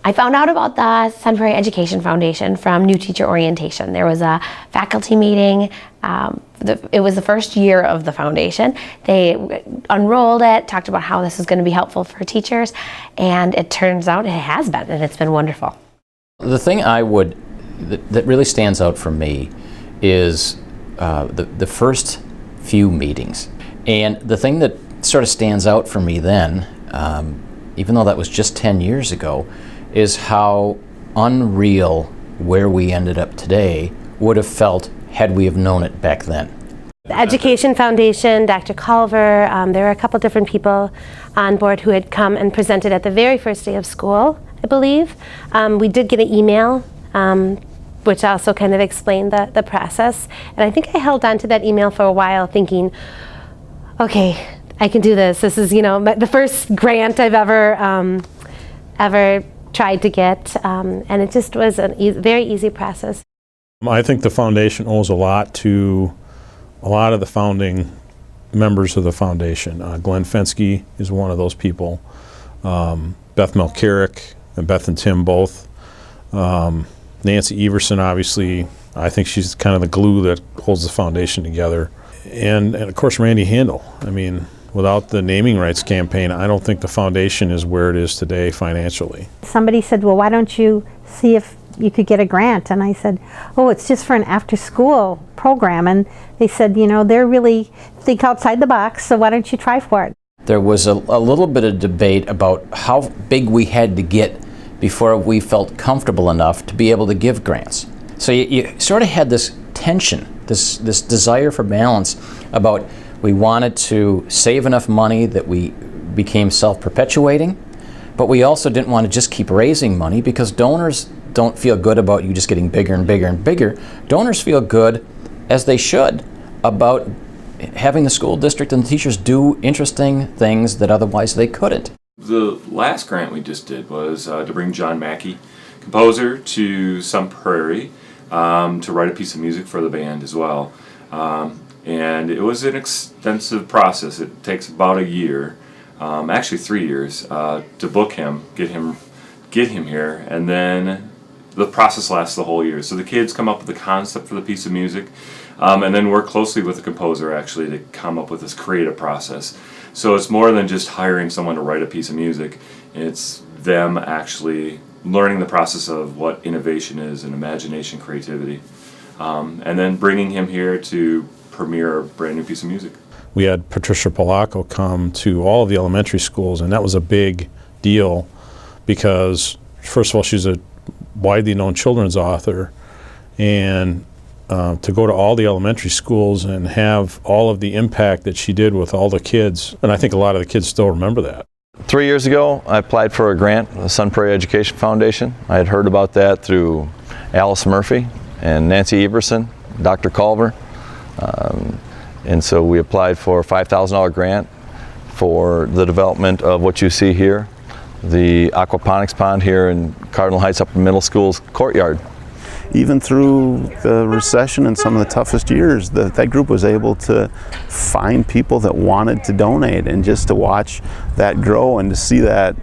I found out about the Sun Prairie Education Foundation from New Teacher Orientation. There was a faculty meeting. It was the first year of the foundation. They unrolled it, talked about how this is going to be helpful for teachers, and it turns out it has been, and it's been wonderful. The thing that really stands out for me is the first few meetings. And the thing that sort of stands out for me then, even though that was just 10 years ago, is how unreal where we ended up today would have felt had we have known it back then. The Education Foundation, Dr. Culver, there were a couple different people on board who had come and presented at the very first day of school, I believe. We did get an email, which also kind of explained the process. And I think I held on to that email for a while thinking, okay, I can do this. This is, the first grant I've ever tried to get, and it just was a very easy process. I think the foundation owes a lot to a lot of the founding members of the foundation. Glenn Fensky is one of those people. Beth Melcarrick and Beth and Tim both. Nancy Everson, obviously, I think she's kind of the glue that holds the foundation together. And of course, Randy Handel. I mean, without the naming rights campaign, I don't think the foundation is where it is today financially. Somebody said, well, why don't you see if you could get a grant? And I said, oh, it's just for an after-school program. And they said, they're really think outside the box, so why don't you try for it? There was a little bit of debate about how big we had to get before we felt comfortable enough to be able to give grants. So you sort of had this tension, this desire for balance about we wanted to save enough money that we became self-perpetuating, but we also didn't want to just keep raising money because donors don't feel good about you just getting bigger and bigger and bigger. Donors feel good, as they should, about having the school district and the teachers do interesting things that otherwise they couldn't. The last grant we just did was to bring John Mackey, composer, to Sun Prairie to write a piece of music for the band as well. And it was an extensive process. It takes about a year, actually 3 years, to book him, get him here, and then the process lasts the whole year. So the kids come up with the concept for the piece of music, and then work closely with the composer actually to come up with this creative process. So it's more than just hiring someone to write a piece of music. It's them actually learning the process of what innovation is and imagination, creativity, and then bringing him here to premiere a brand new piece of music. We had Patricia Polacco come to all of the elementary schools, and that was a big deal because, first of all, she's a widely known children's author, and to go to all the elementary schools and have all of the impact that she did with all the kids, and I think a lot of the kids still remember that. 3 years ago, I applied for a grant, the Sun Prairie Education Foundation. I had heard about that through Alice Murphy and Nancy Everson, Dr. Culver. And so we applied for a $5,000 grant for the development of what you see here, the aquaponics pond here in Cardinal Heights Upper Middle School's courtyard. Even through the recession and some of the toughest years, that group was able to find people that wanted to donate, and just to watch that grow and to see that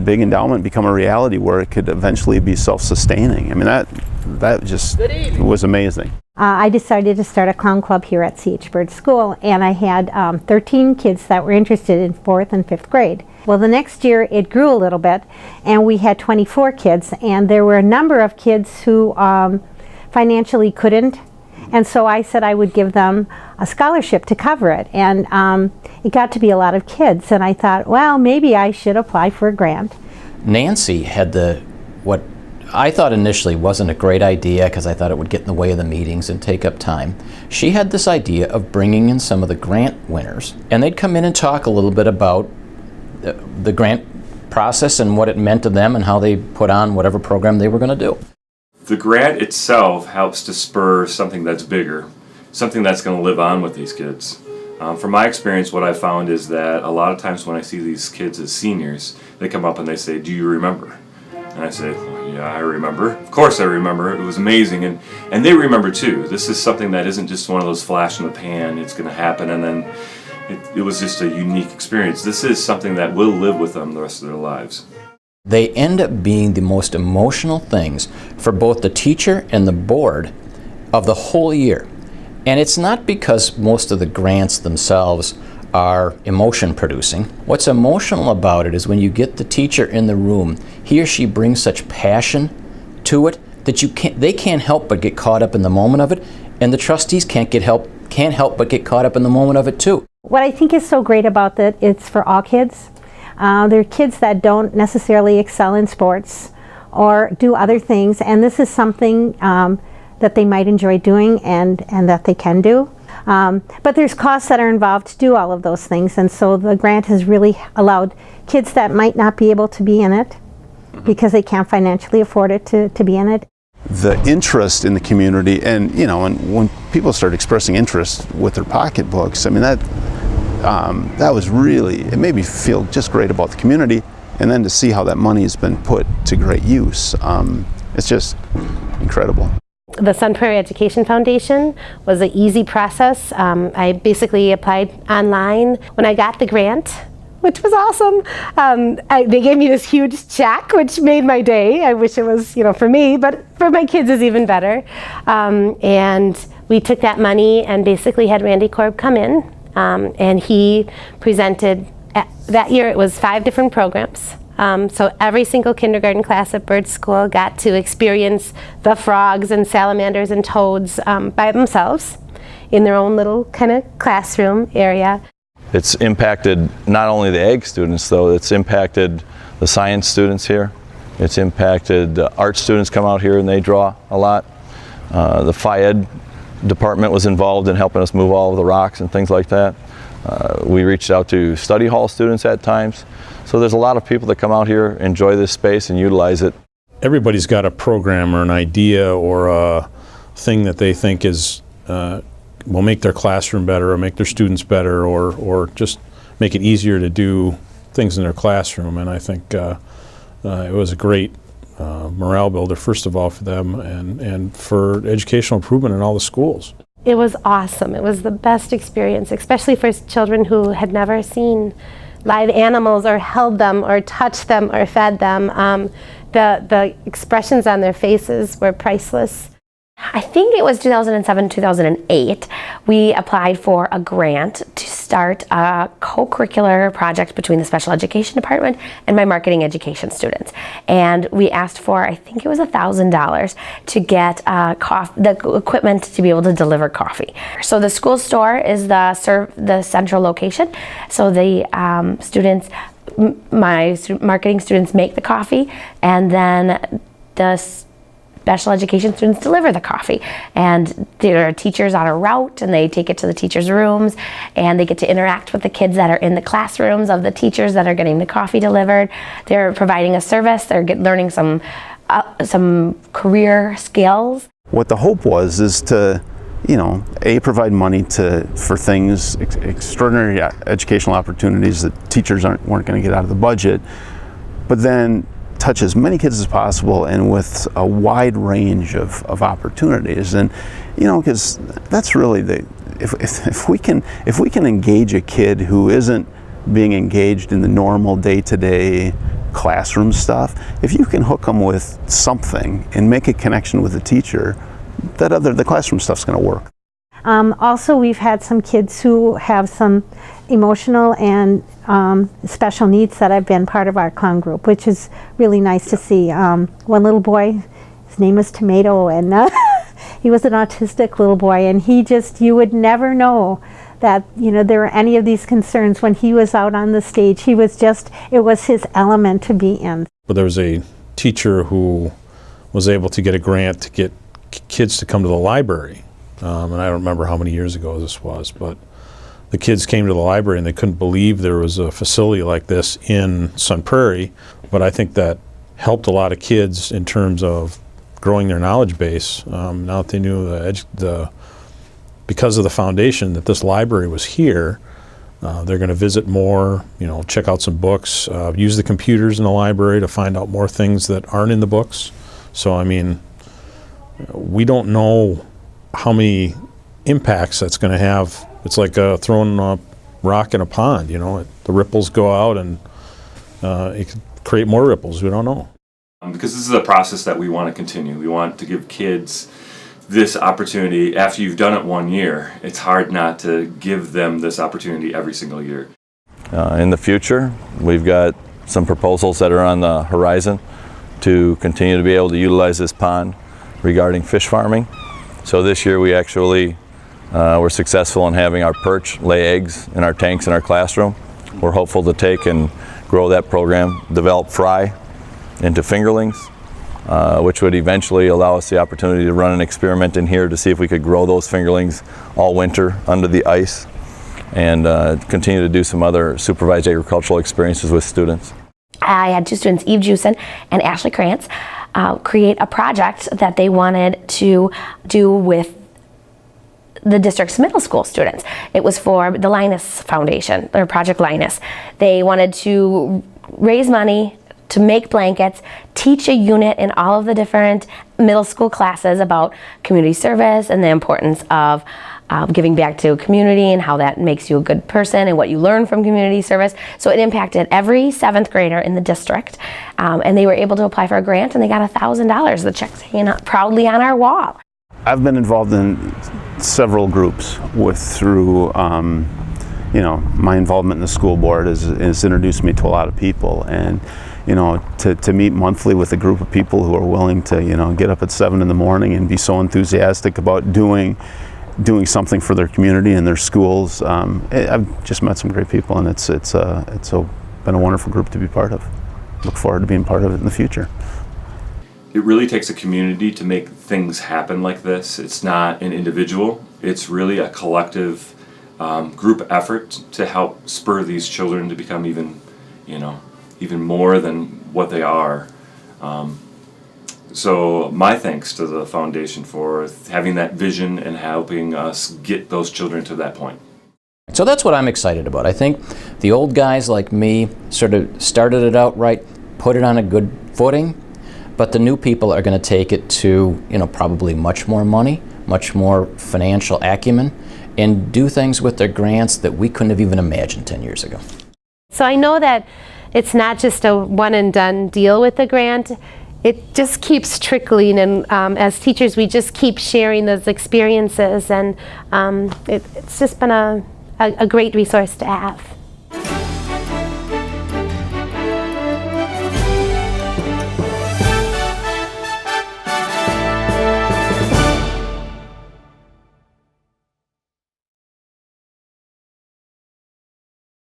big endowment become a reality where it could eventually be self-sustaining. I mean, that just was amazing. I decided to start a clown club here at C.H. Bird School, and I had 13 kids that were interested in 4th and 5th grade. Well, the next year it grew a little bit, and we had 24 kids, and there were a number of kids who financially couldn't, and so I said I would give them a scholarship to cover it, and it got to be a lot of kids, and I thought, well, maybe I should apply for a grant. Nancy had what I thought initially wasn't a great idea because I thought it would get in the way of the meetings and take up time. She had this idea of bringing in some of the grant winners, and they'd come in and talk a little bit about the grant process and what it meant to them and how they put on whatever program they were going to do. The grant itself helps to spur something that's bigger, something that's going to live on with these kids. From my experience, what I found is that a lot of times when I see these kids as seniors, they come up and they say, "Do you remember?" And I say, well, yeah, I remember. Of course I remember. It was amazing. And they remember too. This is something that isn't just one of those flash in the pan, it's going to happen, and then it was just a unique experience. This is something that will live with them the rest of their lives. They end up being the most emotional things for both the teacher and the board of the whole year. And it's not because most of the grants themselves are emotion producing. What's emotional about it is when you get the teacher in the room, he or she brings such passion to it that they can't help but get caught up in the moment of it, and the trustees can't help but get caught up in the moment of it too. What I think is so great about that, it's for all kids. There are kids that don't necessarily excel in sports or do other things, and this is something that they might enjoy doing and that they can do. But there's costs that are involved to do all of those things, and so the grant has really allowed kids that might not be able to be in it because they can't financially afford it to be in it. The interest in the community, and and when people start expressing interest with their pocketbooks, I mean that was really, it made me feel just great about the community, and then to see how that money has been put to great use, it's just incredible. The Sun Prairie Education Foundation was an easy process. I basically applied online. When I got the grant, which was awesome, they gave me this huge check, which made my day. I wish it was, for me, but for my kids is even better. And we took that money and basically had Randy Korb come in, and he presented. That year it was 5 different programs. So every single kindergarten class at Bird School got to experience the frogs and salamanders and toads by themselves in their own little kind of classroom area. It's impacted not only the ag students, though, it's impacted the science students here. It's impacted the art students come out here and they draw a lot. The Phi-Ed department was involved in helping us move all of the rocks and things like that. We reached out to study hall students at times. So there's a lot of people that come out here, enjoy this space and utilize it. Everybody's got a program or an idea or a thing that they think is will make their classroom better or make their students better or just make it easier to do things in their classroom. And I think it was a great morale builder, first of all, for them and for educational improvement in all the schools. It was awesome. It was the best experience, especially for children who had never seen live animals or held them or touched them or fed them. The expressions on their faces were priceless. I think it was 2007, 2008, we applied for a grant to start a co-curricular project between the special education department and my marketing education students. And we asked for, I think it was $1,000 to get the equipment to be able to deliver coffee. So the school store is the central location. So the students, my marketing students make the coffee, and then the special education students deliver the coffee, and there are teachers on a route and they take it to the teachers' rooms and they get to interact with the kids that are in the classrooms of the teachers that are getting the coffee delivered. They're providing a service, they're learning some career skills. What the hope was is to provide money for things, extraordinary educational opportunities that teachers weren't going to get out of the budget, but then touch as many kids as possible and with a wide range of opportunities. And because that's really if we can engage a kid who isn't being engaged in the normal day-to-day classroom stuff, if you can hook them with something and make a connection with the teacher, the classroom stuff's going to work. Also, we've had some kids who have some emotional and special needs that have been part of our clown group, which is really nice to see. One little boy, his name was Tomato, and he was an autistic little boy, and you would never know that there were any of these concerns when he was out on the stage. It was his element to be in. But there was a teacher who was able to get a grant to get kids to come to the library. And I don't remember how many years ago this was, but the kids came to the library and they couldn't believe there was a facility like this in Sun Prairie. But I think that helped a lot of kids in terms of growing their knowledge base. Now that they knew because of the foundation that this library was here, they're going to visit more, check out some books, use the computers in the library to find out more things that aren't in the books. So, I mean, we don't know how many impacts that's going to have. It's like throwing a rock in a pond, the ripples go out and it could create more ripples. We don't know. Because this is a process that we want to continue. We want to give kids this opportunity. After you've done it 1 year, it's hard not to give them this opportunity every single year. In the future, we've got some proposals that are on the horizon to continue to be able to utilize this pond regarding fish farming. So this year we actually were successful in having our perch lay eggs in our tanks in our classroom. We're hopeful to take and grow that program, develop fry into fingerlings, which would eventually allow us the opportunity to run an experiment in here to see if we could grow those fingerlings all winter under the ice, and continue to do some other supervised agricultural experiences with students. I had two students, Eve Jewson and Ashley Krantz, create a project that they wanted to do with the district's middle school students. It was for the Linus Foundation, or Project Linus. They wanted to raise money to make blankets, teach a unit in all of the different middle school classes about community service and the importance of giving back to community and how that makes you a good person and what you learn from community service. So it impacted every 7th grader in the district, and they were able to apply for a grant, and they got $1,000. The check's hanging out proudly on our wall. I've been involved in several groups through you know, my involvement in the school board has introduced me to a lot of people, and you know, to meet monthly with a group of people who are willing to, you know, get up at 7 in the morning and be so enthusiastic about doing something for their community and their schools. I've just met some great people, and it's been a wonderful group to be part of. Look forward to being part of it in the future. It really takes a community to make things happen like this. It's not an individual. It's really a collective group effort to help spur these children to become even more than what they are. So my thanks to the foundation for having that vision and helping us get those children to that point. So that's what I'm excited about. I think the old guys like me sort of started it out right, put it on a good footing, but the new people are going to take it to, you know, probably much more money, much more financial acumen, and do things with their grants that we couldn't have even imagined 10 years ago. So I know that it's not just a one and done deal with the grant. It just keeps trickling, and as teachers we just keep sharing those experiences, and it's just been a great resource to have.